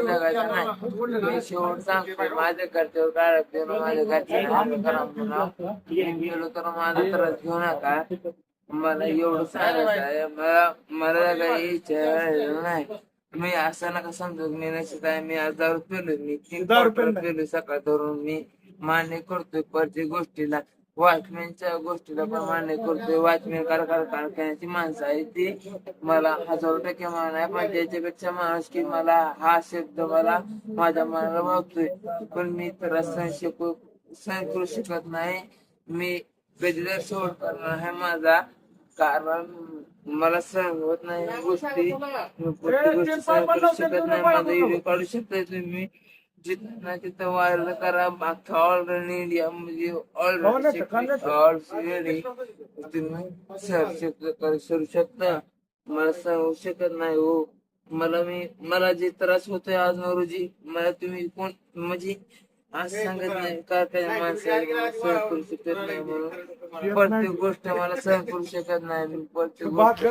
जगायचं नाही. मी शेवट सांगतो, माझ्या घरच्यावर काढत देऊ नका, माझ्या घरच्या गेलो तर माझा त्रास घेऊ नका. मला एवढं सांगायचं आहे, मला काही इच्छा नाही. मी असं नका समजू, मी नशीब आहे. मी आज दारू पेलोय, मी 3 क्वार्टर पेलोय सकाळ धरून. मी मान्य करतोय प्रत्येक गोष्टीला, वॉचमॅनच्या गोष्टीला पण मान्य करतोय. वॉचमॅन कारखान्याची माणसं आहे ती मला 1000% मान आहे, पण त्याच्यापेक्षा माणूस की मला हा शब्द मला माझ्या मनाला भावतोय. पण मी तर सहन करू शकत नाही. मी कधी जर सोड करणार आहे माझा, कारण मला सहन होत नाही गोष्टी. मी प्रत्येक गोष्टी सहन करू शकत नाही. माझा व्हिडिओ काढू शकताय तुम्ही, जिथं ना तिथं व्हायरल करा. अख्खा ऑल इंडिया म्हणजे ऑलरेडी तुम्ही करू शकता. मला सहन होऊ शकत नाही हो. मला जे त्रास होतोय आज न रोजी, मला तुम्ही कोण म्हणजे असं सांगत नाही का काही माणसं सहन करू शकत नाही म्हणून. प्रत्येक गोष्ट मला सहन करू शकत नाही. मी प्रत्येक गोष्ट